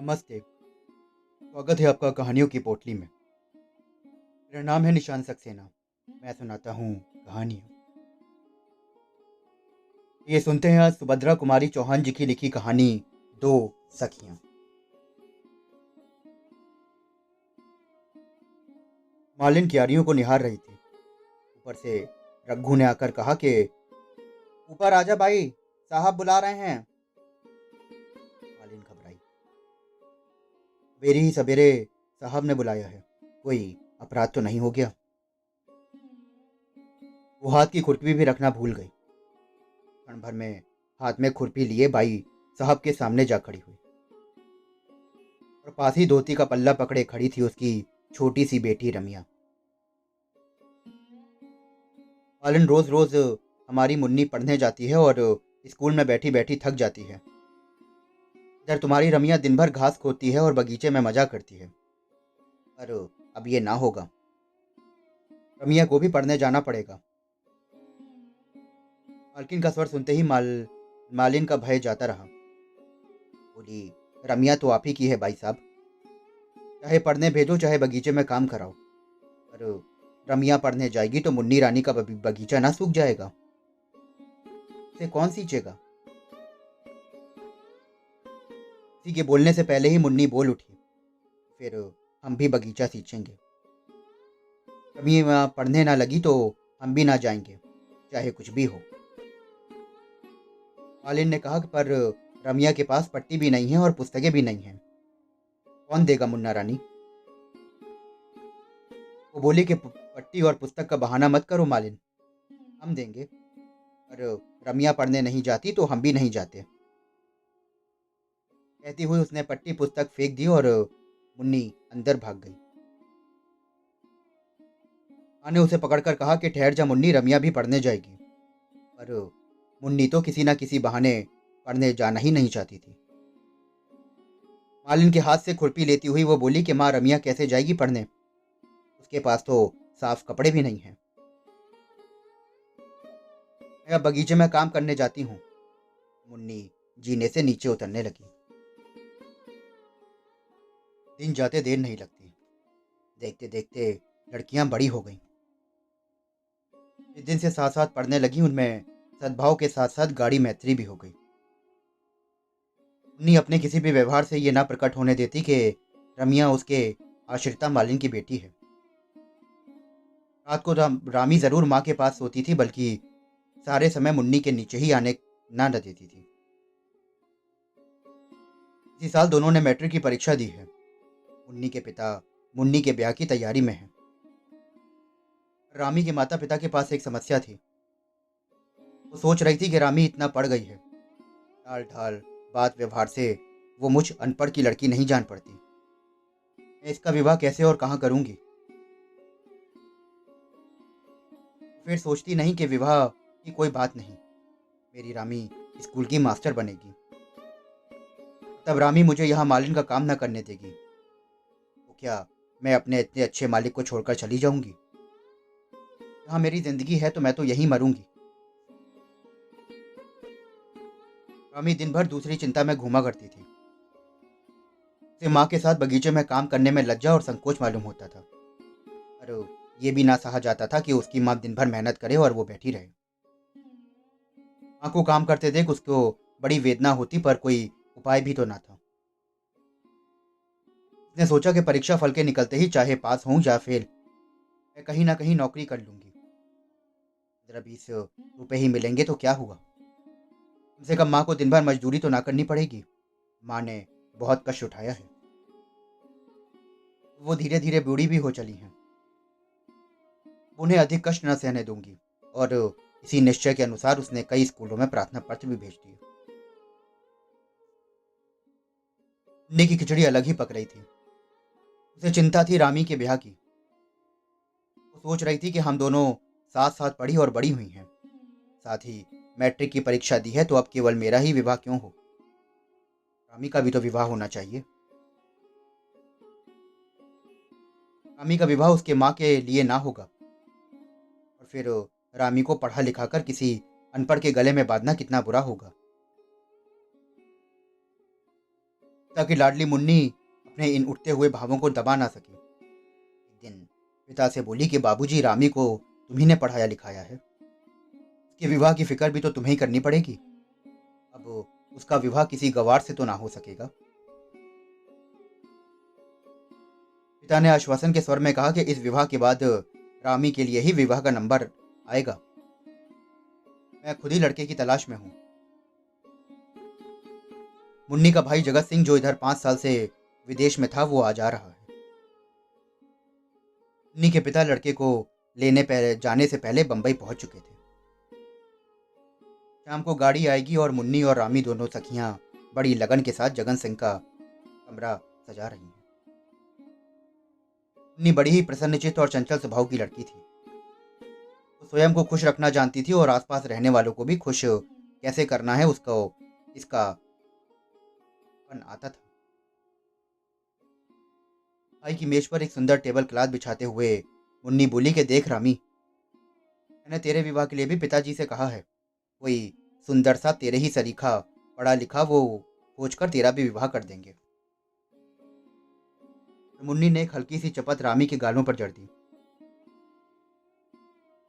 नमस्ते। स्वागत है आपका कहानियों की पोटली में। मेरा नाम है निशान सक्सेना। मैं सुनाता हूँ कहानियाँ। ये सुनते हैं आज सुभद्रा कुमारी चौहान जी की लिखी कहानी दो सखियाँ। मालिन क्यारियों को निहार रही थी। ऊपर से रघु ने आकर कहा कि ऊपर आजा भाई, साहब बुला रहे हैं। मालिन घबराई। सवेरे ही सवेरे साहब ने बुलाया है, कोई अपराध तो नहीं हो गया? वो हाथ की खुरपी भी रखना भूल गई। क्षण भर में हाथ में खुरपी लिए बाई साहब के सामने जा खड़ी हुई और पास ही धोती का पल्ला पकड़े खड़ी थी उसकी छोटी सी बेटी रमिया। मालिन रोज रोज हमारी मुन्नी पढ़ने जाती है और स्कूल में बैठी बैठी थक जाती है। इधर तुम्हारी रमिया दिन भर घास खोदती है और बगीचे में मजा करती है। पर अब ये ना होगा, रमिया को भी पढ़ने जाना पड़ेगा। मालकिन का स्वर सुनते ही मालिन का भय जाता रहा। बोली, रमिया तो आप ही की है भाई साहब, चाहे पढ़ने भेजो चाहे बगीचे में काम कराओ। पर रमिया पढ़ने जाएगी तो मुन्नी रानी का बगीचा ना सूख जाएगा? इसे कौन सींचेगा? किसी के बोलने से पहले ही मुन्नी बोल उठी, फिर हम भी बगीचा सींचेंगे। रमिया पढ़ने ना लगी तो हम भी ना जाएंगे, चाहे कुछ भी हो। मालिन ने कहा, पर रमिया के पास पट्टी भी नहीं है और पुस्तकें भी नहीं हैं, कौन देगा मुन्ना रानी? वो बोली कि पट्टी और पुस्तक का बहाना मत करो मालिन, हम देंगे। पर रमिया पढ़ने नहीं जाती तो हम भी नहीं जाते। कहती हुई उसने पट्टी पुस्तक फेंक दी और मुन्नी अंदर भाग गई। माँ ने उसे पकड़कर कहा कि ठहर जा मुन्नी, रमिया भी पढ़ने जाएगी। पर मुन्नी तो किसी ना किसी बहाने पढ़ने जाना ही नहीं चाहती थी। मालिन के हाथ से खुरपी लेती हुई वो बोली कि माँ, रमिया कैसे जाएगी पढ़ने, उसके पास तो साफ कपड़े भी नहीं हैं। मैं अब बगीचे में काम करने जाती हूँ। मुन्नी जीने से नीचे उतरने लगी। दिन जाते देर नहीं लगती। देखते देखते लड़कियां बड़ी हो गईं। जिस दिन से साथ साथ पढ़ने लगी उनमें सद्भाव के साथ साथ गाढ़ी मैत्री भी हो गई। मुन्नी अपने किसी भी व्यवहार से ये ना प्रकट होने देती कि रमिया उसके आश्रिता मालिन की बेटी है। रात को रामी जरूर माँ के पास सोती थी, बल्कि सारे समय मुन्नी के नीचे ही आने ना न देती थी। इसी साल दोनों ने मैट्रिक की परीक्षा दी है। मुन्नी के पिता मुन्नी के ब्याह की तैयारी में हैं। रामी के माता पिता के पास एक समस्या थी। वो सोच रही थी कि रामी इतना पढ़ गई है, चाल ढाल बात व्यवहार से वो मुझ अनपढ़ की लड़की नहीं जान पड़ती। मैं इसका विवाह कैसे और कहाँ करूंगी? फिर सोचती नहीं कि विवाह की कोई बात नहीं, मेरी रामी स्कूल की मास्टर बनेगी। तब रामी मुझे यहाँ मालिन का काम न करने देगी तो क्या मैं अपने इतने अच्छे मालिक को छोड़कर चली जाऊंगी? यहाँ मेरी जिंदगी है तो मैं तो यहीं मरूंगी। रामी दिन भर दूसरी चिंता में घूमा करती थी। उसे माँ के साथ बगीचे में काम करने में लज्जा और संकोच मालूम होता था। पर ये भी ना सहा जाता था कि उसकी माँ दिन भर मेहनत करे और वो बैठी रहे। माँ को काम करते देख उसको बड़ी वेदना होती, पर कोई उपाय भी तो ना था। उसने सोचा कि परीक्षा फल के निकलते ही चाहे पास हों या फेल, मैं कहीं ना कहीं नौकरी कर लूंगी। 15-20 रुपए ही मिलेंगे तो क्या हुआ, कम से कम माँ को दिन भर मजदूरी तो ना करनी पड़ेगी। माँ ने बहुत कष्ट उठाया है, वो धीरे धीरे बूढ़ी भी हो चली हैं। उन्हें अधिक कष्ट न सहने दूंगी। और इसी निश्चय के अनुसार उसने कई स्कूलों में प्रार्थना पत्र भी भेज दिए। मुन्नी की खिचड़ी अलग ही पक रही थी। उसे चिंता थी रामी के ब्याह की। वो सोच रही थी कि हम दोनों साथ साथ पढ़ी और बड़ी हुई हैं, साथ ही मैट्रिक की परीक्षा दी है, तो अब केवल मेरा ही विवाह क्यों हो, रामी का भी तो विवाह होना चाहिए। रामी का विवाह उसके माँ के लिए ना होगा, और फिर रामी को पढ़ा लिखा कर किसी अनपढ़ के गले में बांधना कितना बुरा होगा। ताकि लाडली मुन्नी अपने इन उठते हुए भावों को दबा ना सके। एक दिन पिता से बोली कि बाबूजी, रामी को तुम्ही ने पढ़ाया लिखाया है, उसके विवाह की फिक्र भी तो तुम्हें ही करनी पड़ेगी। अब उसका विवाह किसी गवार से तो ना हो सकेगा। पिता ने आश्वासन के स्वर में कहा कि इस विवाह के बाद रामी के लिए ही विवाह का नंबर आएगा। मैं खुद ही लड़के की तलाश में हूँ। मुन्नी का भाई जगत सिंह, जो इधर 5 साल से विदेश में था, वो आज आ रहा है। मुन्नी के पिता लड़के को लेने जाने से पहले बंबई पहुंच चुके थे। शाम को गाड़ी आएगी और मुन्नी और रामी दोनों सखियां बड़ी लगन के साथ जगन सिंह का कमरा सजा रही हैं। मुन्नी बड़ी ही प्रसन्नचित्त और चंचल स्वभाव की लड़की थी। वो स्वयं को खुश रखना जानती थी और आसपास रहने वालों को भी खुश कैसे करना है उसको इसका फन आता था। भाई की मेज पर एक सुंदर टेबल क्लॉथ बिछाते हुए मुन्नी बोली कि देख रामी, मैंने तेरे विवाह के लिए भी पिताजी से कहा है। कोई सुंदर सा तेरे ही सरीखा पढ़ा लिखा वो खोज कर तेरा भी विवाह कर देंगे। मुन्नी ने एक हल्की सी चपत रामी के गालों पर जड़ दी।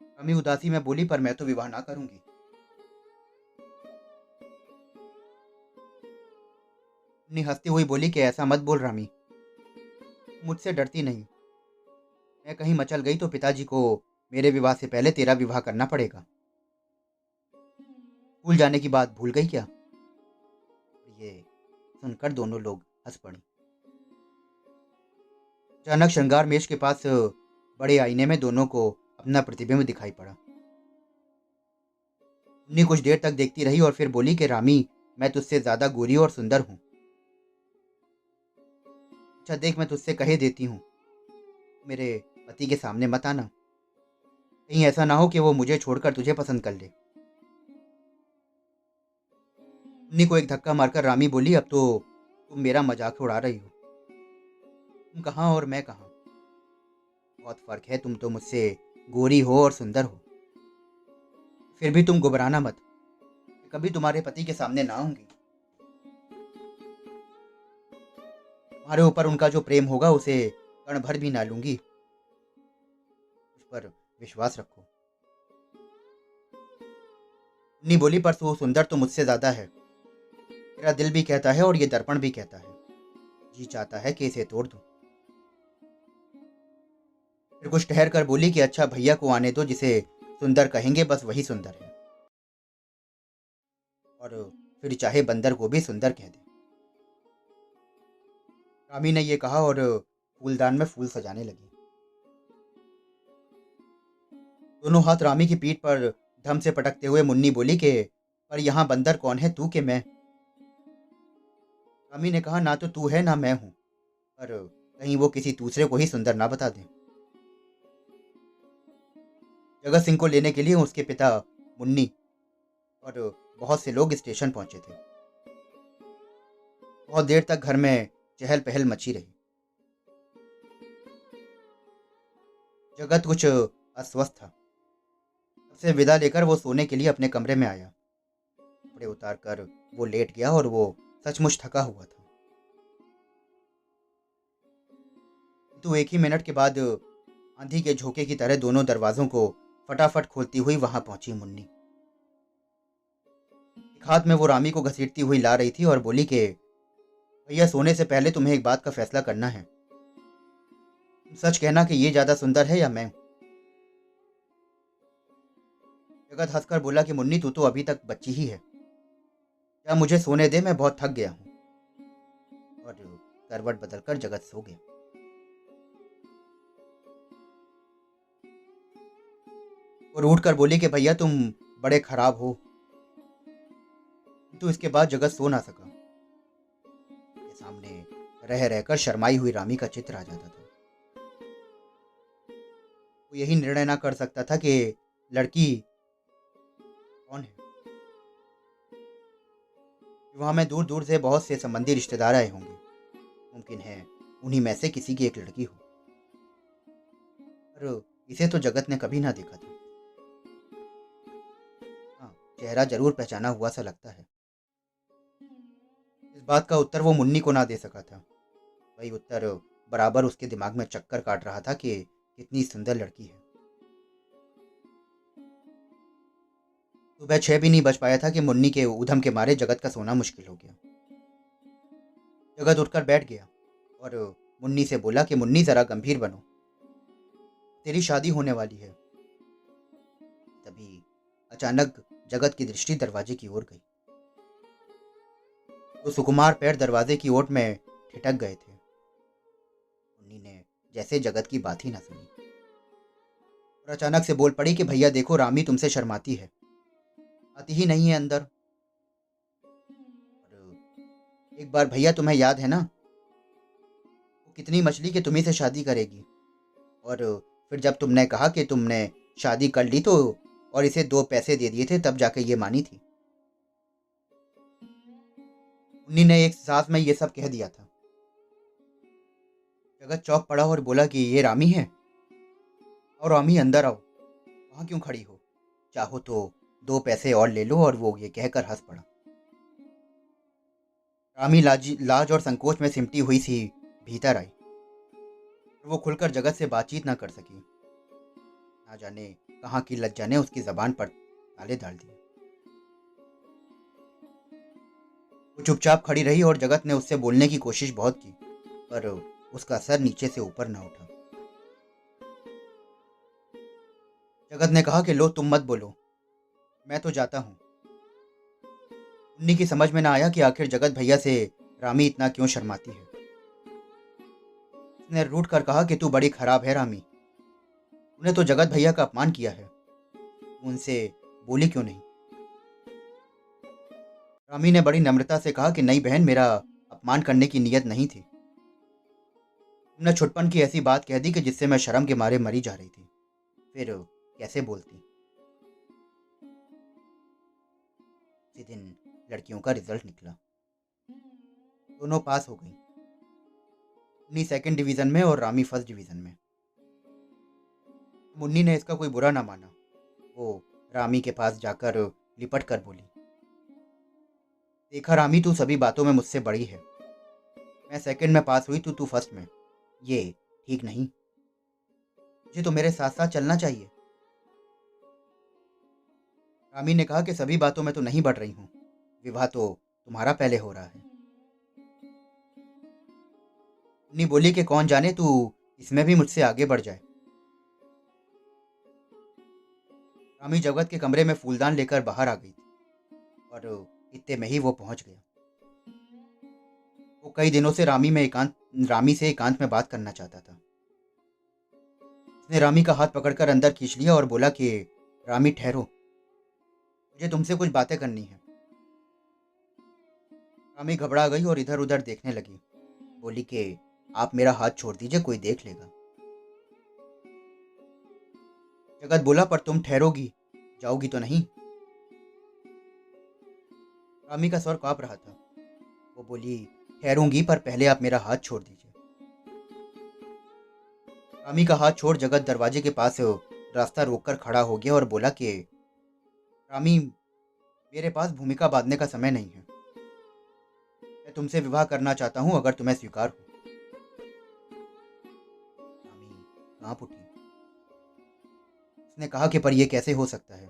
रामी उदासी में बोली, पर मैं तो विवाह ना करूंगी। मुन्नी हंसती हुई बोली कि ऐसा मत बोल रामी, मुझसे डरती नहीं। मैं कहीं मचल गई तो पिताजी को मेरे विवाह से पहले तेरा विवाह करना पड़ेगा। भूल जाने की बात भूल गई क्या? ये सुनकर दोनों लोग हंस पड़ी। अचानक श्रृंगार मेज के पास बड़े आईने में दोनों को अपना प्रतिबिंब दिखाई पड़ा। मुन्नी कुछ देर तक देखती रही और फिर बोली कि रामी, मैं तुझसे ज्यादा गोरी और सुंदर हूँ। अच्छा देख, मैं तुझसे कहे देती हूँ, मेरे पति के सामने मत आना। कहीं ऐसा ना हो कि वो मुझे छोड़कर तुझे पसंद कर ले। मुन्नी को एक धक्का मारकर रामी बोली, अब तो तुम मेरा मजाक उड़ा रही हो। तुम कहाँ और मैं कहाँ, बहुत फर्क है। तुम तो मुझसे गोरी हो और सुंदर हो। फिर भी तुम घबराना मत, मैं कभी तुम्हारे पति के सामने ना आऊंगी। तुम्हारे ऊपर उनका जो प्रेम होगा उसे कण भर भी ना लूंगी। उस पर विश्वास रखो। मुन्नी बोली, पर तू सुंदर तो मुझसे ज्यादा है। मेरा दिल भी कहता है और ये दर्पण भी कहता है, जी चाहता है कि इसे तोड़ दूं। फिर कुछ ठहर कर बोली कि अच्छा भैया को आने दो, जिसे सुंदर कहेंगे बस वही सुंदर है। और फिर चाहे बंदर को भी सुंदर कह दे। रामी ने ये कहा और फूलदान में फूल सजाने लगी। दोनों हाथ रामी की पीठ पर धम से पटकते हुए मुन्नी बोली कि पर यहाँ बंदर कौन है, तू के मैं? रामी ने कहा, ना तो तू है ना मैं हूं, पर कहीं वो किसी दूसरे को ही सुंदर ना बता दे। जगत सिंह को लेने के लिए उसके पिता, मुन्नी और बहुत से लोग स्टेशन पहुंचे थे। बहुत देर तक घर में चहल पहल मची रही। जगत कुछ अस्वस्थ था। सबसे विदा लेकर वो सोने के लिए अपने कमरे में आया। कपड़े उतार कर वो लेट गया और वो सचमुच थका हुआ था। किंतु एक ही मिनट के बाद आंधी के झोंके की तरह दोनों दरवाजों को फटाफट खोलती हुई वहां पहुंची मुन्नी। एक हाथ में वो रामी को घसीटती हुई ला रही थी और बोली कि भैया, सोने से पहले तुम्हें एक बात का फैसला करना है। तुम सच कहना कि ये ज्यादा सुंदर है या मैं? जगत हंसकर बोला कि मुन्नी, तू तो अभी तक बच्ची ही है। क्या मुझे सोने दे, मैं बहुत थक गया हूँ। और करवट बदलकर जगत सो गया। और उठकर बोली कि भैया, तुम बड़े खराब हो। किंतु इसके बाद जगत सो ना सका। उसके सामने रह रहकर शर्माई हुई रामी का चित्र आ जाता था। वो यही निर्णय ना कर सकता था कि लड़की कौन है। विवाह में दूर दूर से बहुत से संबंधी रिश्तेदार आए होंगे। मुमकिन है उन्हीं में से किसी की एक लड़की हो, पर इसे तो जगत ने कभी ना देखा था। हाँ, चेहरा जरूर पहचाना हुआ सा लगता है। इस इस बात का उत्तर वो मुन्नी को ना दे सका था। वही उत्तर बराबर उसके दिमाग में चक्कर काट रहा था कि कितनी सुंदर लड़की है। सुबह 6 भी नहीं बज पाया था कि मुन्नी के ऊधम के मारे जगत का सोना मुश्किल हो गया। जगत उठकर बैठ गया और मुन्नी से बोला कि मुन्नी जरा गंभीर बनो, तेरी शादी होने वाली है। तभी अचानक जगत की दृष्टि दरवाजे की ओर गई। तो सुकुमार पैर दरवाजे की ओट में ठिठक गए थे। मुन्नी ने जैसे जगत की बात ही ना सुनी और अचानक से बोल पड़ी कि भैया देखो, रामी तुमसे शर्माती है, आती ही नहीं है अंदर। और एक बार भैया तुम्हें याद है ना, वो कितनी मछली कि तुम्ही से शादी करेगी। और फिर जब तुमने कहा कि तुमने शादी कर ली तो और इसे 2 पैसे दे दिए थे, तब जाके ये मानी थी। मुन्नी ने एक सांस में ये सब कह दिया था। जगत चौंक पड़ा और बोला कि ये रामी है। और रामी अंदर आओ, वहां क्यों खड़ी हो, चाहो तो 2 पैसे और ले लो। और वो ये कहकर हंस पड़ा। रामी लाज और संकोच में सिमटी हुई सी भीतर आई और वो खुलकर जगत से बातचीत ना कर सकी। ना जाने कहाँ की लज्जा ने उसकी जबान पर ताले डाल दिए। वो चुपचाप खड़ी रही और जगत ने उससे बोलने की कोशिश बहुत की, पर उसका सर नीचे से ऊपर ना उठा। जगत ने कहा कि लो तुम मत बोलो, मैं तो जाता हूँ। उन्नी की समझ में ना आया कि आखिर जगत भैया से रामी इतना क्यों शर्माती है। उसने रूठ कर कहा कि तू बड़ी खराब है रामी, तूने तो जगत भैया का अपमान किया है, तू उनसे बोली क्यों नहीं। रामी ने बड़ी नम्रता से कहा कि नहीं बहन, मेरा अपमान करने की नीयत नहीं थी। तुमने छुटपन की ऐसी बात कह दी कि जिससे मैं शर्म के मारे मरी जा रही थी, फिर कैसे बोलती। उसी दिन लड़कियों का रिजल्ट निकला। दोनों पास हो गई, मुन्नी सेकंड डिवीजन में और रामी फर्स्ट डिवीजन में। मुन्नी ने इसका कोई बुरा ना माना। वो रामी के पास जाकर लिपट कर बोली, देखा रामी, तू सभी बातों में मुझसे बड़ी है। मैं सेकंड में पास हुई तो तू फर्स्ट में, ये ठीक नहीं। मुझे तो मेरे साथ साथ चलना चाहिए। रामी ने कहा कि सभी बातों में तो नहीं बढ़ रही हूँ, विवाह तो तुम्हारा पहले हो रहा है। मुन्नी बोली कि कौन जाने तू इसमें भी मुझसे आगे बढ़ जाए। रामी जगत के कमरे में फूलदान लेकर बाहर आ गई थी और इतने में ही वो पहुंच गया। वो कई दिनों से रामी से एकांत में बात करना चाहता था। उसने रामी का हाथ पकड़कर अंदर खींच लिया और बोला कि रामी ठहरो, मुझे तुमसे कुछ बातें करनी है। रामी घबरा गई और इधर उधर देखने लगी। बोली कि आप मेरा हाथ छोड़ दीजिए, कोई देख लेगा। जगत बोला, पर तुम ठहरोगी, जाओगी तो नहीं। रामी का स्वर कांप रहा था। वो बोली, ठहरूंगी, पर पहले आप मेरा हाथ छोड़ दीजिए। रामी का हाथ छोड़ जगत दरवाजे के पास रास्ता रोककर खड़ा हो गया और बोला कि रामी, मेरे पास भूमिका बांधने का समय नहीं है। मैं तुमसे विवाह करना चाहता हूँ, अगर तुम्हें स्वीकार हो। रामी कांप उठी। उसने कहा कि पर यह कैसे हो सकता है,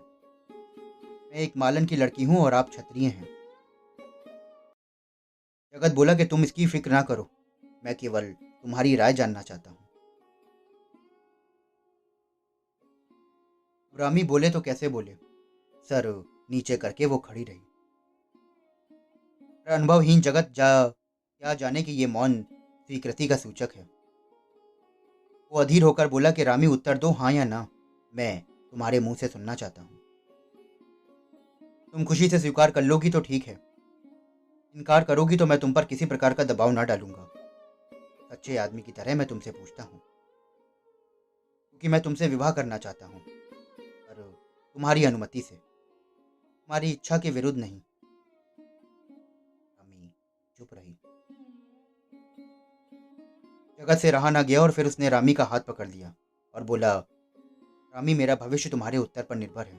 मैं एक मालन की लड़की हूँ और आप क्षत्रिय हैं। जगत बोला कि तुम इसकी फिक्र ना करो, मैं केवल तुम्हारी राय जानना चाहता हूँ। रामी बोले तो कैसे बोले, सर नीचे करके वो खड़ी रही। अनुभवहीन जगत क्या जाने कि ये मौन स्वीकृति का सूचक है। वो अधीर होकर बोला कि रामी, उत्तर दो, हाँ या ना, मैं तुम्हारे मुंह से सुनना चाहता हूँ। तुम खुशी से स्वीकार कर लोगी तो ठीक है, इनकार करोगी तो मैं तुम पर किसी प्रकार का दबाव ना डालूंगा। सच्चे आदमी की तरह मैं तुमसे पूछता हूँ, क्योंकि मैं तुमसे विवाह करना चाहता हूँ, पर तुम्हारी अनुमति से, तुम्हारी इच्छा के विरुद्ध नहीं। रामी चुप रही। जगत से रहा ना गया और फिर उसने रामी का हाथ पकड़ लिया और बोला, रामी, मेरा भविष्य तुम्हारे उत्तर पर निर्भर है।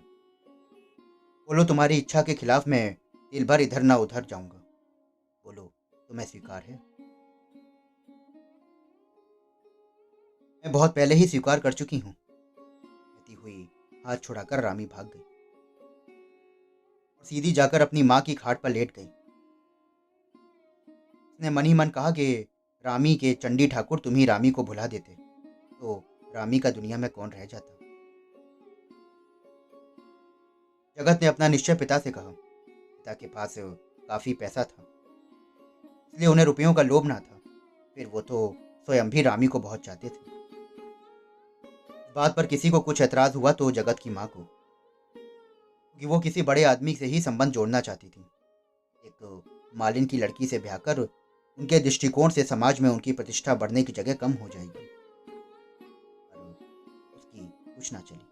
बोलो, तुम्हारी इच्छा के खिलाफ मैं दिल भर इधर ना उधर जाऊंगा। बोलो, तुम्हें स्वीकार है? मैं बहुत पहले ही स्वीकार कर चुकी हूँ, कहती हुई हाथ छुड़ाकर रामी भाग गई और सीधी जाकर अपनी माँ की खाट पर लेट गई। उसने मन ही मन कहा कि रामी के चंडी ठाकुर तुम ही रामी को भुला देते तो रामी का दुनिया में कौन रह जाता। जगत ने अपना निश्चय पिता से कहा। पिता के पास काफी पैसा था, इसलिए उन्हें रुपयों का लोभ ना था। फिर वो तो स्वयं भी रामी को बहुत चाहते थे। इस बात पर किसी को कुछ ऐतराज हुआ तो जगत की माँ को, कि वो किसी बड़े आदमी से ही संबंध जोड़ना चाहती थी। एक मालिन की लड़की से ब्याह कर उनके दृष्टिकोण से समाज में उनकी प्रतिष्ठा बढ़ने की जगह कम हो जाएगी। पर उसकी कुछ ना चली।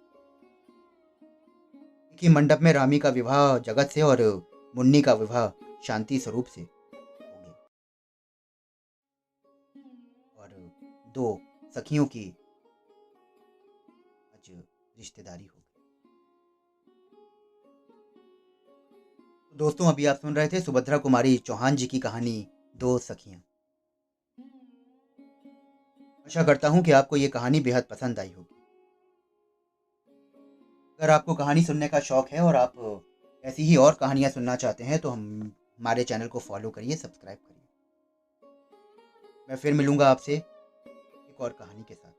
एक ही मंडप में रामी का विवाह जगत से और मुन्नी का विवाह शांति स्वरूप से हो गया और दो सखियों की आज रिश्तेदारी हो गई। तो दोस्तों, अभी आप सुन रहे थे सुभद्रा कुमारी चौहान जी की कहानी दो सखियां। आशा करता हूं कि आपको ये कहानी बेहद पसंद आई होगी। अगर आपको कहानी सुनने का शौक है और आप ऐसी ही और कहानियां सुनना चाहते हैं तो हमारे चैनल को फॉलो करिए, सब्सक्राइब करिए। मैं फिर मिलूंगा आपसे एक और कहानी के साथ।